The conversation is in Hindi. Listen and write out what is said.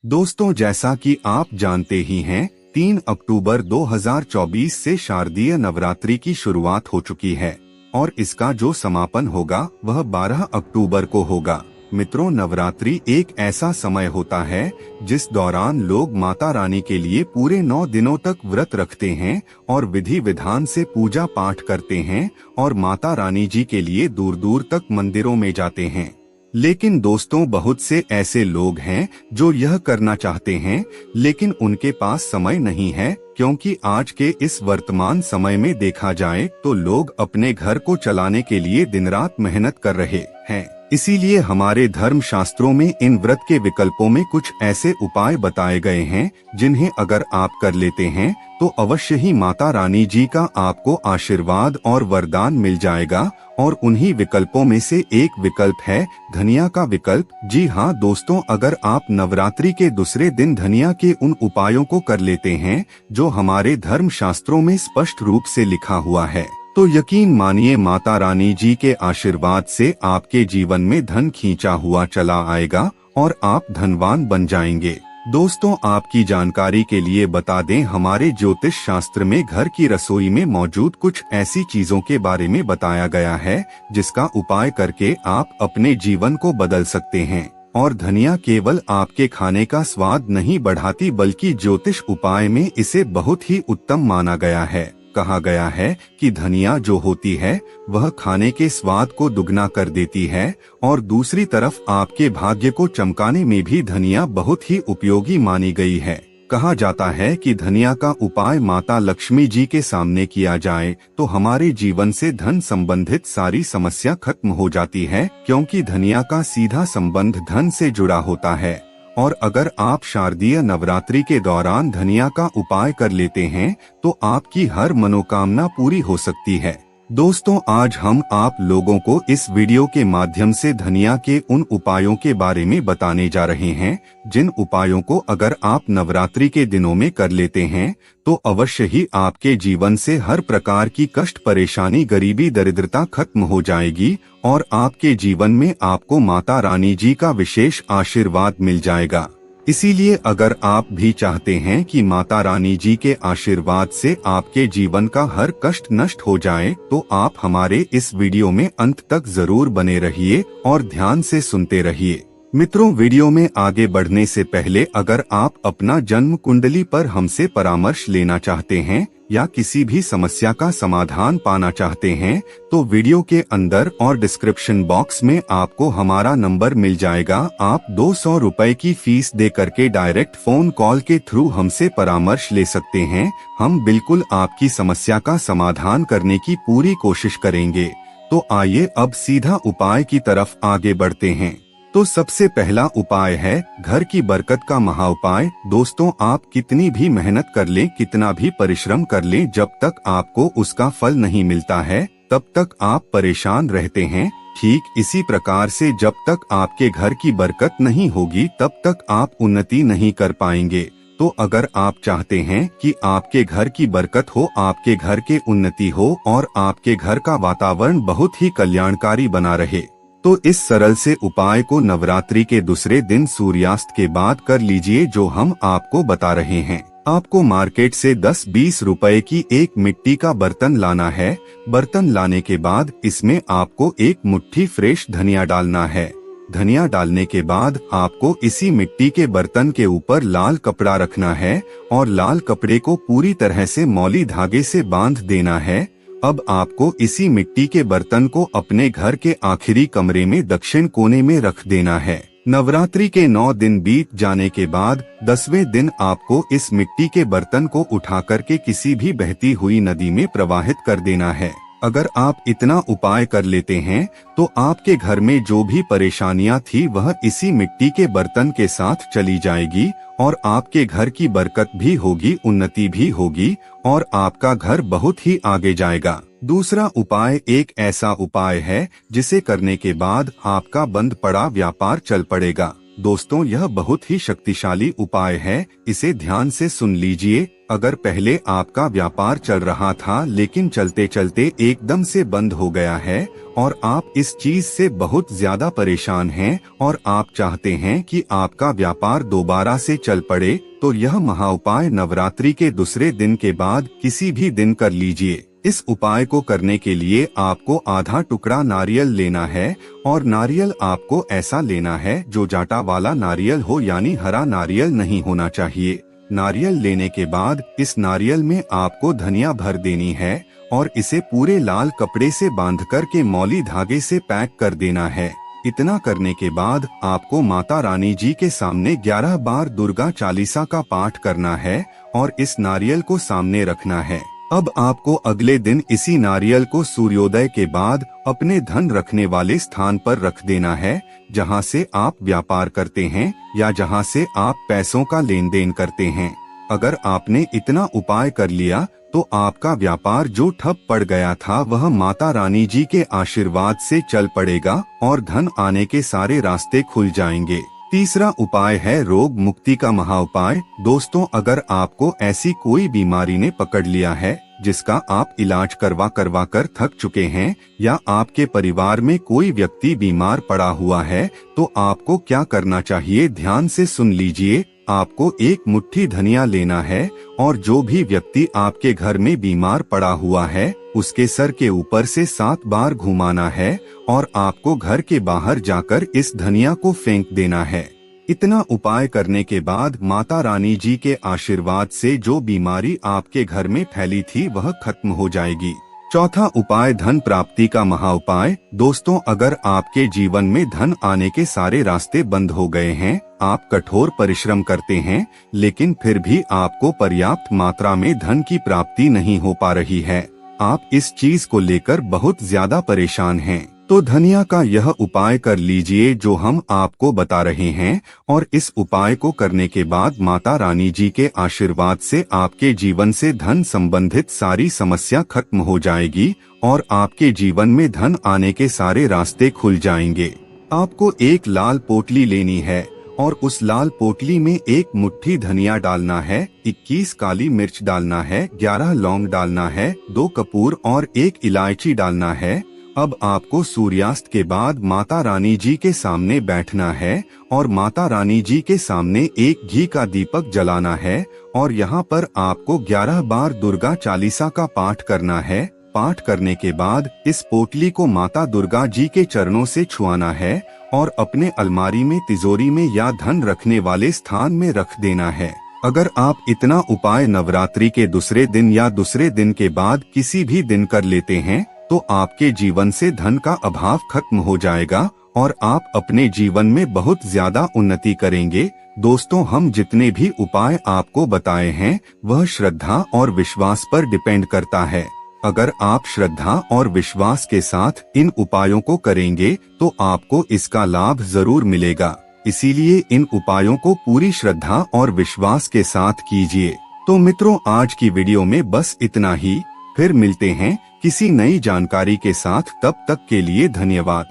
दोस्तों, जैसा कि आप जानते ही हैं, 3 अक्टूबर 2024 से शारदीय नवरात्रि की शुरुआत हो चुकी है और इसका जो समापन होगा वह 12 अक्टूबर को होगा। मित्रों, नवरात्रि एक ऐसा समय होता है जिस दौरान लोग माता रानी के लिए पूरे 9 दिनों तक व्रत रखते हैं और विधि विधान से पूजा पाठ करते हैं और माता रानी जी के लिए दूर दूर तक मंदिरों में जाते हैं। लेकिन दोस्तों, बहुत से ऐसे लोग हैं जो यह करना चाहते हैं लेकिन उनके पास समय नहीं है, क्योंकि आज के इस वर्तमान समय में देखा जाए तो लोग अपने घर को चलाने के लिए दिन रात मेहनत कर रहे हैं। इसीलिए हमारे धर्म शास्त्रों में इन व्रत के विकल्पों में कुछ ऐसे उपाय बताए गए हैं जिन्हें अगर आप कर लेते हैं तो अवश्य ही माता रानी जी का आपको आशीर्वाद और वरदान मिल जाएगा। और उन्हीं विकल्पों में से एक विकल्प है धनिया का विकल्प। जी हाँ दोस्तों, अगर आप नवरात्रि के दूसरे दिन धनिया के उन उपायों को कर लेते हैं जो हमारे धर्म शास्त्रों में स्पष्ट रूप से लिखा हुआ है, तो यकीन मानिए माता रानी जी के आशीर्वाद से आपके जीवन में धन खींचा हुआ चला आएगा और आप धनवान बन जाएंगे। दोस्तों, आपकी जानकारी के लिए बता दें, हमारे ज्योतिष शास्त्र में घर की रसोई में मौजूद कुछ ऐसी चीजों के बारे में बताया गया है जिसका उपाय करके आप अपने जीवन को बदल सकते हैं। और धनिया केवल आपके खाने का स्वाद नहीं बढ़ाती बल्कि ज्योतिष उपाय में इसे बहुत ही उत्तम माना गया है। कहा गया है कि धनिया जो होती है वह खाने के स्वाद को दुगना कर देती है और दूसरी तरफ आपके भाग्य को चमकाने में भी धनिया बहुत ही उपयोगी मानी गई है। कहा जाता है कि धनिया का उपाय माता लक्ष्मी जी के सामने किया जाए तो हमारे जीवन से धन संबंधित सारी समस्या खत्म हो जाती है, क्योंकि धनिया का सीधा संबंध धन से जुड़ा होता है। और अगर आप शारदीय नवरात्रि के दौरान धनिया का उपाय कर लेते हैं तो आपकी हर मनोकामना पूरी हो सकती है। दोस्तों, आज हम आप लोगों को इस वीडियो के माध्यम से धनिया के उन उपायों के बारे में बताने जा रहे हैं जिन उपायों को अगर आप नवरात्रि के दिनों में कर लेते हैं तो अवश्य ही आपके जीवन से हर प्रकार की कष्ट, परेशानी, गरीबी, दरिद्रता खत्म हो जाएगी और आपके जीवन में आपको माता रानी जी का विशेष आशीर्वाद मिल जाएगा। इसीलिए अगर आप भी चाहते हैं कि माता रानी जी के आशीर्वाद से आपके जीवन का हर कष्ट नष्ट हो जाए तो आप हमारे इस वीडियो में अंत तक जरूर बने रहिए और ध्यान से सुनते रहिए। मित्रों, वीडियो में आगे बढ़ने से पहले अगर आप अपना जन्म कुंडली पर हमसे परामर्श लेना चाहते हैं या किसी भी समस्या का समाधान पाना चाहते हैं तो वीडियो के अंदर और डिस्क्रिप्शन बॉक्स में आपको हमारा नंबर मिल जाएगा। आप 200 रुपए की फीस दे करके डायरेक्ट फोन कॉल के थ्रू हमसे परामर्श ले सकते हैं। हम बिल्कुल आपकी समस्या का समाधान करने की पूरी कोशिश करेंगे। तो आइए अब सीधा उपाय की तरफ आगे बढ़ते हैं। तो सबसे पहला उपाय है घर की बरकत का महा उपाय। दोस्तों, आप कितनी भी मेहनत कर लें, कितना भी परिश्रम कर लें, जब तक आपको उसका फल नहीं मिलता है तब तक आप परेशान रहते हैं। ठीक इसी प्रकार से जब तक आपके घर की बरकत नहीं होगी तब तक आप उन्नति नहीं कर पाएंगे। तो अगर आप चाहते हैं कि आपके घर की बरकत हो, आपके घर के उन्नति हो और आपके घर का वातावरण बहुत ही कल्याणकारी बना रहे, तो इस सरल से उपाय को नवरात्रि के दूसरे दिन सूर्यास्त के बाद कर लीजिए, जो हम आपको बता रहे हैं। आपको मार्केट से 10-20 रुपए की एक मिट्टी का बर्तन लाना है। बर्तन लाने के बाद इसमें आपको एक मुट्ठी फ्रेश धनिया डालना है। धनिया डालने के बाद आपको इसी मिट्टी के बर्तन के ऊपर लाल कपड़ा रखना है और लाल कपड़े को पूरी तरह से मौली धागे से बांध देना है। अब आपको इसी मिट्टी के बर्तन को अपने घर के आखिरी कमरे में दक्षिण कोने में रख देना है। नवरात्रि के 9 दिन बीत जाने के बाद 10वें दिन आपको इस मिट्टी के बर्तन को उठा करके किसी भी बहती हुई नदी में प्रवाहित कर देना है। अगर आप इतना उपाय कर लेते हैं तो आपके घर में जो भी परेशानियां थी वह इसी मिट्टी के बर्तन के साथ चली जाएगी और आपके घर की बरकत भी होगी, उन्नति भी होगी और आपका घर बहुत ही आगे जाएगा। दूसरा उपाय एक ऐसा उपाय है जिसे करने के बाद आपका बंद पड़ा व्यापार चल पड़ेगा। दोस्तों, यह बहुत ही शक्तिशाली उपाय है, इसे ध्यान से सुन लीजिए। अगर पहले आपका व्यापार चल रहा था लेकिन चलते चलते एकदम से बंद हो गया है और आप इस चीज से बहुत ज्यादा परेशान हैं और आप चाहते हैं कि आपका व्यापार दोबारा से चल पड़े, तो यह महाउपाय नवरात्रि के दूसरे दिन के बाद किसी भी दिन कर लीजिए। इस उपाय को करने के लिए आपको आधा टुकड़ा नारियल लेना है और नारियल आपको ऐसा लेना है जो जाटा वाला नारियल हो, यानी हरा नारियल नहीं होना चाहिए। नारियल लेने के बाद इस नारियल में आपको धनिया भर देनी है और इसे पूरे लाल कपड़े से बांधकर के मौली धागे से पैक कर देना है। इतना करने के बाद आपको माता रानी जी के सामने 11 बार दुर्गा चालीसा का पाठ करना है और इस नारियल को सामने रखना है। अब आपको अगले दिन इसी नारियल को सूर्योदय के बाद अपने धन रखने वाले स्थान पर रख देना है, जहां से आप व्यापार करते हैं या जहां से आप पैसों का लेन देन करते हैं। अगर आपने इतना उपाय कर लिया तो आपका व्यापार जो ठप पड़ गया था वह माता रानी जी के आशीर्वाद से चल पड़ेगा और धन आने के सारे रास्ते खुल जाएंगे। तीसरा उपाय है रोग मुक्ति का महाउपाय। दोस्तों, अगर आपको ऐसी कोई बीमारी ने पकड़ लिया है जिसका आप इलाज करवा कर थक चुके हैं या आपके परिवार में कोई व्यक्ति बीमार पड़ा हुआ है, तो आपको क्या करना चाहिए, ध्यान से सुन लीजिए। आपको एक मुट्ठी धनिया लेना है और जो भी व्यक्ति आपके घर में बीमार पड़ा हुआ है उसके सर के ऊपर से 7 बार घुमाना है और आपको घर के बाहर जाकर इस धनिया को फेंक देना है। इतना उपाय करने के बाद माता रानी जी के आशीर्वाद से जो बीमारी आपके घर में फैली थी वह खत्म हो जाएगी। चौथा उपाय धन प्राप्ति का महाउपाय। दोस्तों, अगर आपके जीवन में धन आने के सारे रास्ते बंद हो गए हैं, आप कठोर परिश्रम करते हैं लेकिन फिर भी आपको पर्याप्त मात्रा में धन की प्राप्ति नहीं हो पा रही है, आप इस चीज को लेकर बहुत ज्यादा परेशान हैं, तो धनिया का यह उपाय कर लीजिए जो हम आपको बता रहे हैं और इस उपाय को करने के बाद माता रानी जी के आशीर्वाद से आपके जीवन से धन संबंधित सारी समस्या खत्म हो जाएगी और आपके जीवन में धन आने के सारे रास्ते खुल जाएंगे। आपको एक लाल पोटली लेनी है और उस लाल पोटली में 1 मुट्ठी धनिया डालना है, 21 काली मिर्च डालना है, 11 लौंग डालना है, 2 कपूर और 1 इलायची डालना है। अब आपको सूर्यास्त के बाद माता रानी जी के सामने बैठना है और माता रानी जी के सामने एक घी का दीपक जलाना है और यहाँ पर आपको 11 बार दुर्गा चालीसा का पाठ करना है। पाठ करने के बाद इस पोटली को माता दुर्गा जी के चरणों से छुआना है और अपने अलमारी में, तिजोरी में या धन रखने वाले स्थान में रख देना है। अगर आप इतना उपाय नवरात्रि के दूसरे दिन या दूसरे दिन के बाद किसी भी दिन कर लेते हैं तो आपके जीवन से धन का अभाव खत्म हो जाएगा और आप अपने जीवन में बहुत ज्यादा उन्नति करेंगे। दोस्तों, हम जितने भी उपाय आपको बताए हैं वह श्रद्धा और विश्वास पर डिपेंड करता है। अगर आप श्रद्धा और विश्वास के साथ इन उपायों को करेंगे तो आपको इसका लाभ जरूर मिलेगा। इसीलिए इन उपायों को पूरी श्रद्धा और विश्वास के साथ कीजिए। तो मित्रों, आज की वीडियो में बस इतना ही। फिर मिलते हैं किसी नई जानकारी के साथ, तब तक के लिए धन्यवाद।